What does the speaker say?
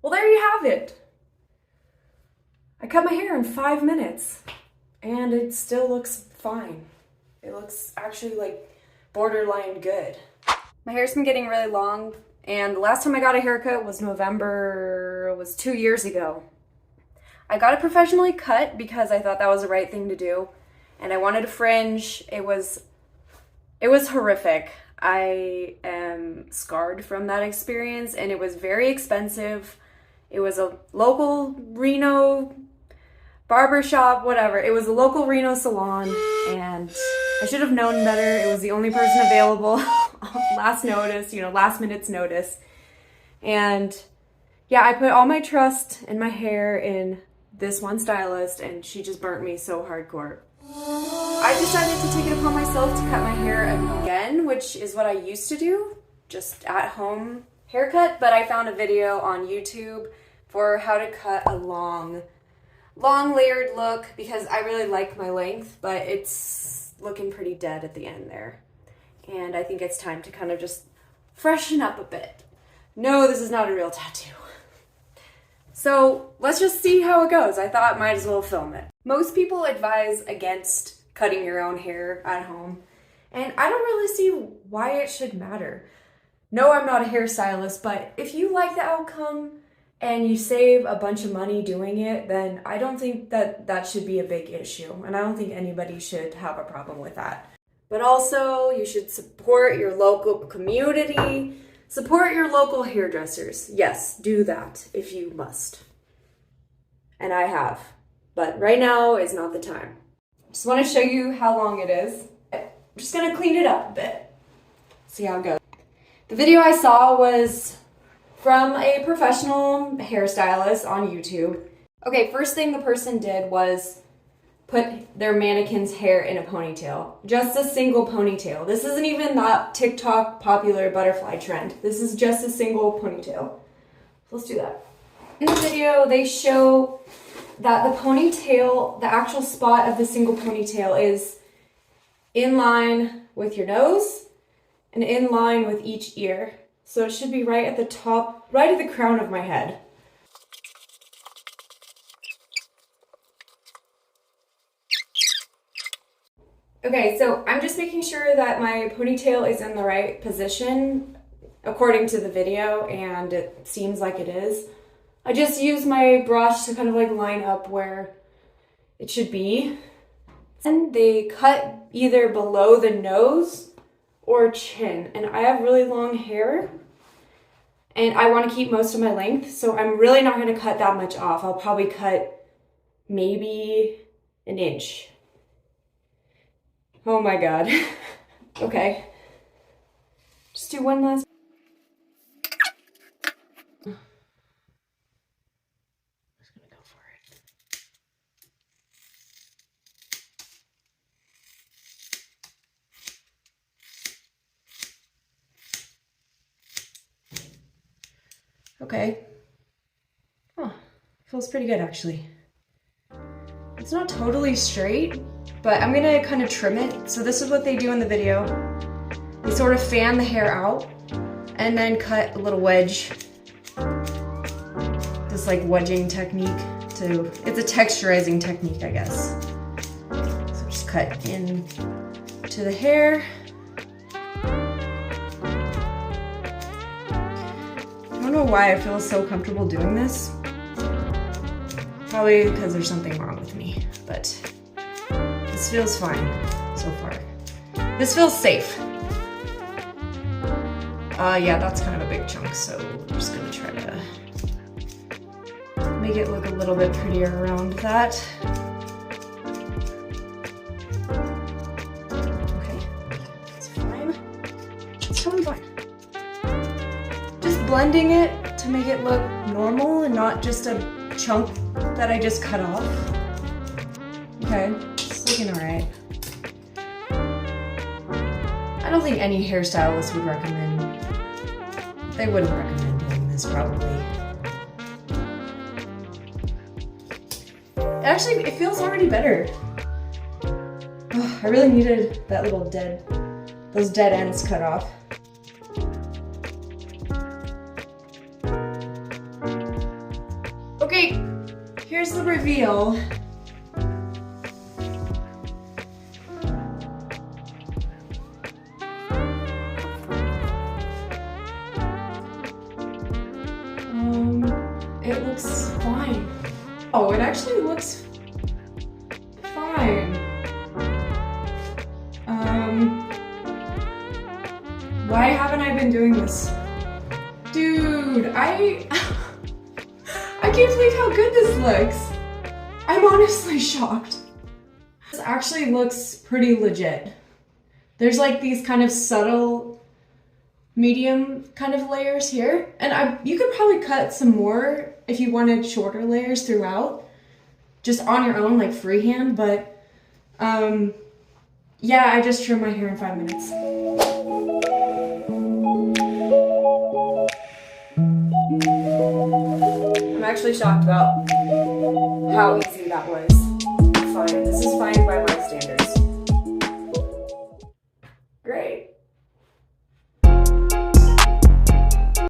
Well, there you have it. I cut my hair in 5 minutes and it still looks fine. It looks actually like borderline good. My hair's been getting really long and the last time I got a haircut was 2 years ago. I got it professionally cut because I thought that was the right thing to do and I wanted a fringe. It was horrific. I am scarred from that experience and it was very expensive. It was a local Reno barbershop, whatever. It was a local Reno salon and I should have known better. It was the only person available. Last minute's notice. And yeah, I put all my trust in my hair in this one stylist and she just burnt me so hardcore. I decided to take it upon myself to cut my hair again, which is what I used to do, just at home haircut, but I found a video on YouTube for how to cut a long layered look because I really like my length, but it's looking pretty dead at the end there. And I think it's time to kind of just freshen up a bit. No, this is not a real tattoo. So let's just see how it goes. I thought might as well film it. Most people advise against cutting your own hair at home, and I don't really see why it should matter. No, I'm not a hairstylist, but if you like the outcome and you save a bunch of money doing it, then I don't think that should be a big issue, and I don't think anybody should have a problem with that. But also, you should support your local community, support your local hairdressers. Yes, do that if you must. And I have. But right now is not the time. Just want to show you how long it is. I'm just going to clean it up a bit. See how it goes. The video I saw was from a professional hairstylist on YouTube. Okay, first thing the person did was put their mannequin's hair in a ponytail. Just a single ponytail. This isn't even that TikTok popular butterfly trend. This is just a single ponytail. Let's do that. In the video, they show that the ponytail, the actual spot of the single ponytail is in line with your nose and in line with each ear. So it should be right at the top, right at the crown of my head. Okay, so I'm just making sure that my ponytail is in the right position according to the video, and it seems like it is. I just use my brush to kind of like line up where it should be. And they cut either below the nose or chin, and I have really long hair and I want to keep most of my length, so I'm really not going to cut that much off. I'll probably cut maybe an inch. Oh my god. Okay. Just do one last. I'm just gonna go for it. Okay. Oh, feels pretty good actually. It's not totally straight, but I'm gonna kind of trim it. So this is what they do in the video. They sort of fan the hair out and then cut a little wedge. This like wedging technique it's a texturizing technique, I guess. So just cut in to the hair. I don't know why I feel so comfortable doing this. Probably because there's something wrong with me, but this feels fine so far. This feels safe. Yeah, that's kind of a big chunk, so I'm just gonna try to make it look a little bit prettier around that. Okay, it's fine. It's totally fine. Just blending it to make it look normal and not just a chunk that I just cut off. Okay, it's looking alright. I don't think any hairstylist would recommend. They wouldn't recommend doing this probably. Actually, it feels already better. Oh, I really needed that little those dead ends cut off. Here's the reveal. It looks fine. Oh, it actually looks fine. Why haven't I been doing this? Dude, I can't believe how good this looks. I'm honestly shocked. This actually looks pretty legit. There's like these kind of subtle medium kind of layers here, and you could probably cut some more if you wanted shorter layers throughout, just on your own, like freehand, but yeah, I just trimmed my hair in 5 minutes. I'm actually shocked about how easy that was. Fine, this is fine by my